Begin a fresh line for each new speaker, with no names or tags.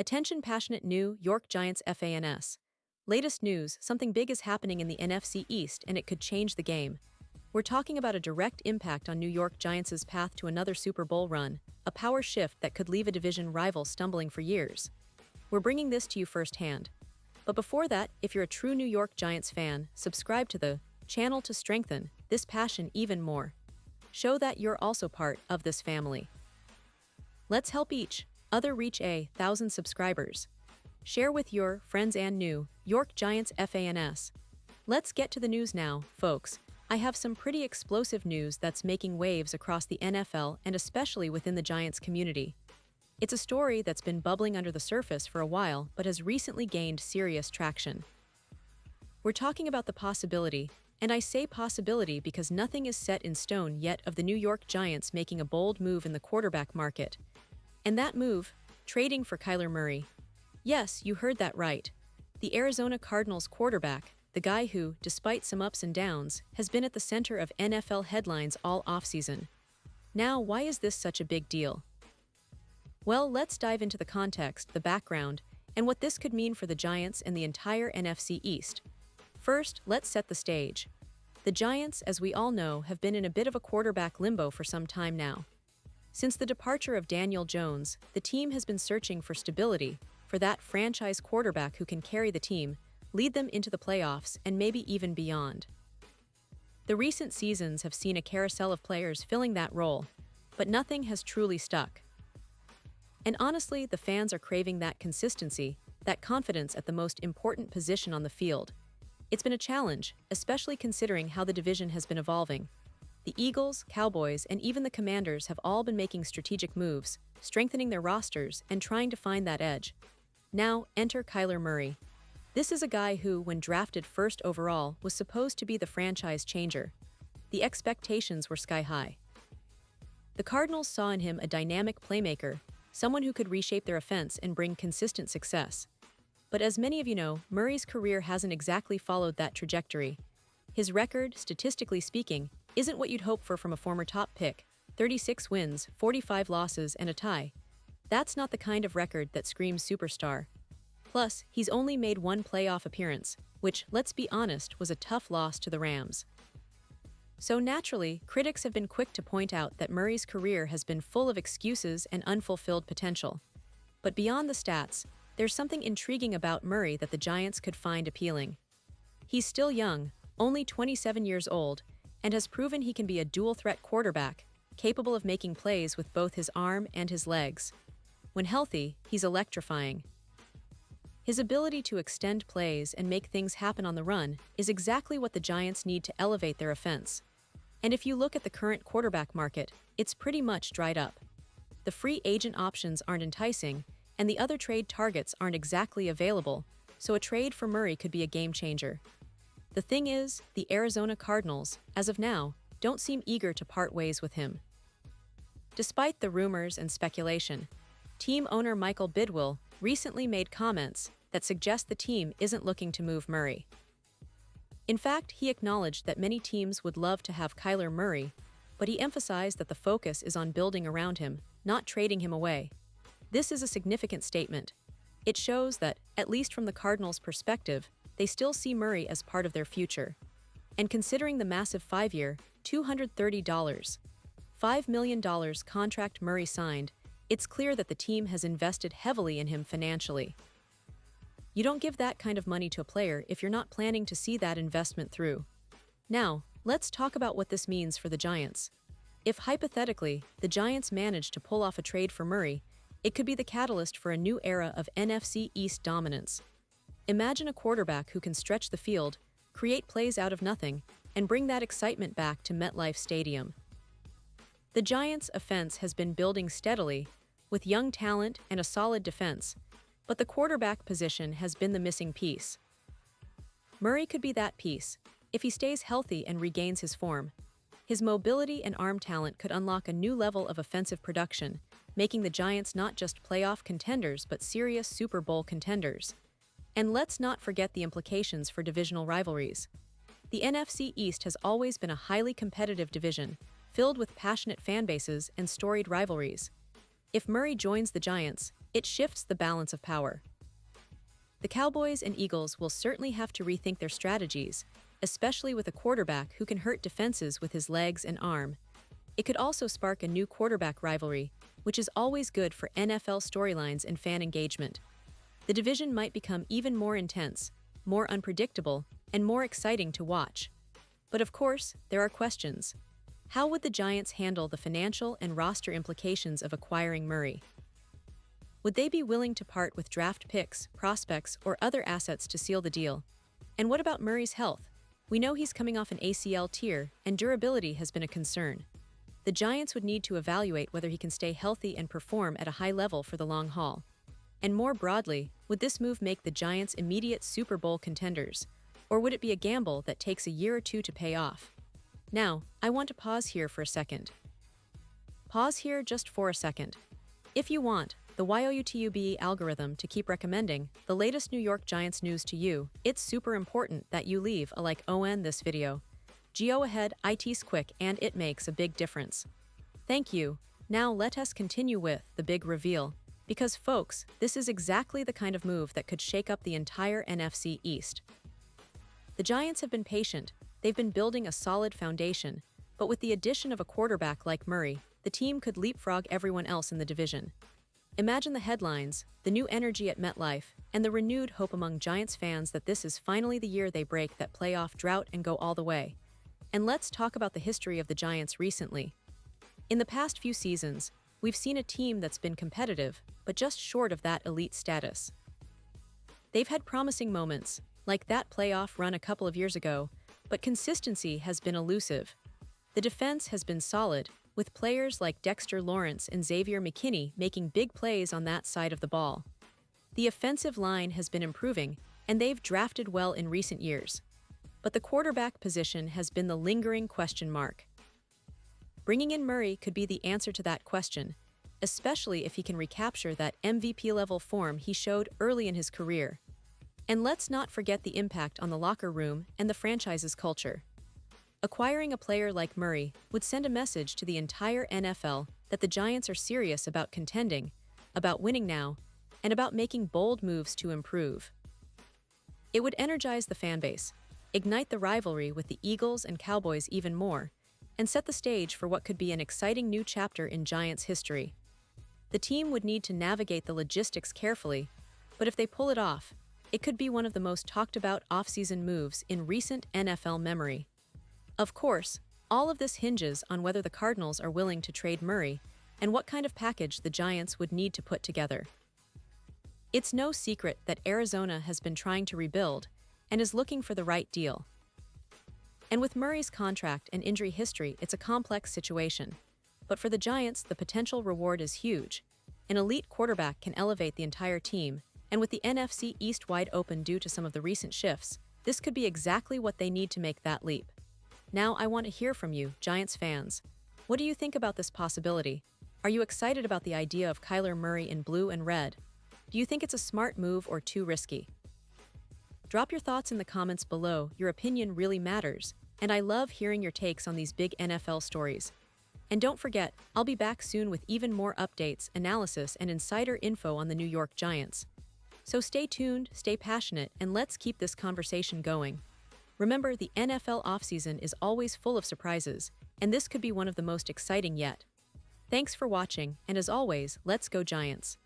Attention passionate New York Giants fans. Latest news, something big is happening in the NFC East and it could change the game. We're talking about a direct impact on New York Giants' path to another Super Bowl run, a power shift that could leave a division rival stumbling for years. We're bringing this to you firsthand. But before that, if you're a true New York Giants fan, subscribe to the channel to strengthen this passion even more. Show that you're also part of this family. Let's help each other reach 1,000 subscribers. Share with your friends and New York Giants fans. Let's get to the news now, folks. I have some pretty explosive news that's making waves across the NFL and especially within the Giants community. It's a story that's been bubbling under the surface for a while but has recently gained serious traction. We're talking about the possibility, and I say possibility because nothing is set in stone yet, of the New York Giants making a bold move in the quarterback market. And that move, trading for Kyler Murray. Yes, you heard that right. The Arizona Cardinals quarterback, the guy who, despite some ups and downs, has been at the center of NFL headlines all offseason. Now, why is this such a big deal? Well, let's dive into the context, the background, and what this could mean for the Giants and the entire NFC East. First, let's set the stage. The Giants, as we all know, have been in a bit of a quarterback limbo for some time now. Since the departure of Daniel Jones, the team has been searching for stability, for that franchise quarterback who can carry the team, lead them into the playoffs, and maybe even beyond. The recent seasons have seen a carousel of players filling that role, but nothing has truly stuck. And honestly, the fans are craving that consistency, that confidence at the most important position on the field. It's been a challenge, especially considering how the division has been evolving. The Eagles, Cowboys, and even the Commanders have all been making strategic moves, strengthening their rosters and trying to find that edge. Now, enter Kyler Murray. This is a guy who, when drafted first overall, was supposed to be the franchise changer. The expectations were sky high. The Cardinals saw in him a dynamic playmaker, someone who could reshape their offense and bring consistent success. But as many of you know, Murray's career hasn't exactly followed that trajectory. His record, statistically speaking, isn't what you'd hope for from a former top pick: 36 wins, 45 losses, and a tie. That's not the kind of record that screams superstar. Plus, he's only made one playoff appearance, which, let's be honest, was a tough loss to the Rams. So naturally, critics have been quick to point out that Murray's career has been full of excuses and unfulfilled potential. But beyond the stats, there's something intriguing about Murray that the Giants could find appealing. He's still young, only 27 years old, and has proven he can be a dual-threat quarterback, capable of making plays with both his arm and his legs. When healthy, he's electrifying. His ability to extend plays and make things happen on the run is exactly what the Giants need to elevate their offense. And if you look at the current quarterback market, it's pretty much dried up. The free agent options aren't enticing, and the other trade targets aren't exactly available, so a trade for Murray could be a game changer. The thing is, the Arizona Cardinals, as of now, don't seem eager to part ways with him. Despite the rumors and speculation, team owner Michael Bidwill recently made comments that suggest the team isn't looking to move Murray. In fact, he acknowledged that many teams would love to have Kyler Murray, but he emphasized that the focus is on building around him, not trading him away. This is a significant statement. It shows that, at least from the Cardinals' perspective, they still see Murray as part of their future. And considering the massive 5-year, $230, $5 million contract Murray signed, it's clear that the team has invested heavily in him financially. You don't give that kind of money to a player if you're not planning to see that investment through. Now, let's talk about what this means for the Giants. If hypothetically, the Giants manage to pull off a trade for Murray, it could be the catalyst for a new era of NFC East dominance. Imagine a quarterback who can stretch the field, create plays out of nothing, and bring that excitement back to MetLife Stadium. The Giants' offense has been building steadily, with young talent and a solid defense, but the quarterback position has been the missing piece. Murray could be that piece, if he stays healthy and regains his form. His mobility and arm talent could unlock a new level of offensive production, making the Giants not just playoff contenders but serious Super Bowl contenders. And let's not forget the implications for divisional rivalries. The NFC East has always been a highly competitive division, filled with passionate fan bases and storied rivalries. If Murray joins the Giants, It shifts the balance of power. The Cowboys and Eagles will certainly have to rethink their strategies, especially with a quarterback who can hurt defenses with his legs and arm. It could also spark a new quarterback rivalry, which is always good for NFL storylines and fan engagement. The division might become even more intense, more unpredictable, and more exciting to watch. But of course, there are questions. How would the Giants handle the financial and roster implications of acquiring Murray? Would they be willing to part with draft picks, prospects, or other assets to seal the deal? And what about Murray's health? We know he's coming off an ACL tear, and durability has been a concern. The Giants would need to evaluate whether he can stay healthy and perform at a high level for the long haul. And more broadly, would this move make the Giants immediate Super Bowl contenders? Or would it be a gamble that takes a year or two to pay off? Now, I want to pause here for a second. Pause here just for a second. If you want the YouTube algorithm to keep recommending the latest New York Giants news to you, it's super important that you leave a like on this video. Go ahead, it's quick and it makes a big difference. Thank you. Now let us continue with the big reveal. Because folks, this is exactly the kind of move that could shake up the entire NFC East. The Giants have been patient, they've been building a solid foundation, but with the addition of a quarterback like Murray, the team could leapfrog everyone else in the division. Imagine the headlines, the new energy at MetLife, and the renewed hope among Giants fans that this is finally the year they break that playoff drought and go all the way. And let's talk about the history of the Giants recently. In the past few seasons, we've seen a team that's been competitive, but just short of that elite status. They've had promising moments, like that playoff run a couple of years ago, but consistency has been elusive. The defense has been solid, with players like Dexter Lawrence and Xavier McKinney making big plays on that side of the ball. The offensive line has been improving, and they've drafted well in recent years. But the quarterback position has been the lingering question mark. Bringing in Murray could be the answer to that question, especially if he can recapture that MVP-level form he showed early in his career. And let's not forget the impact on the locker room and the franchise's culture. Acquiring a player like Murray would send a message to the entire NFL that the Giants are serious about contending, about winning now, and about making bold moves to improve. It would energize the fanbase, ignite the rivalry with the Eagles and Cowboys even more, and set the stage for what could be an exciting new chapter in Giants history. The team would need to navigate the logistics carefully, but if they pull it off, it could be one of the most talked about offseason moves in recent NFL memory. Of course, all of this hinges on whether the Cardinals are willing to trade Murray and what kind of package the Giants would need to put together. It's no secret that Arizona has been trying to rebuild and is looking for the right deal. And with Murray's contract and injury history, it's a complex situation. But for the Giants, the potential reward is huge. An elite quarterback can elevate the entire team, and with the NFC East wide open due to some of the recent shifts, this could be exactly what they need to make that leap. Now I want to hear from you, Giants fans. What do you think about this possibility? Are you excited about the idea of Kyler Murray in blue and red? Do you think it's a smart move or too risky? Drop your thoughts in the comments below. Your opinion really matters, and I love hearing your takes on these big NFL stories. And don't forget, I'll be back soon with even more updates, analysis, and insider info on the New York Giants. So stay tuned, stay passionate, and let's keep this conversation going. Remember, the NFL offseason is always full of surprises, and this could be one of the most exciting yet. Thanks for watching, and as always, let's go Giants!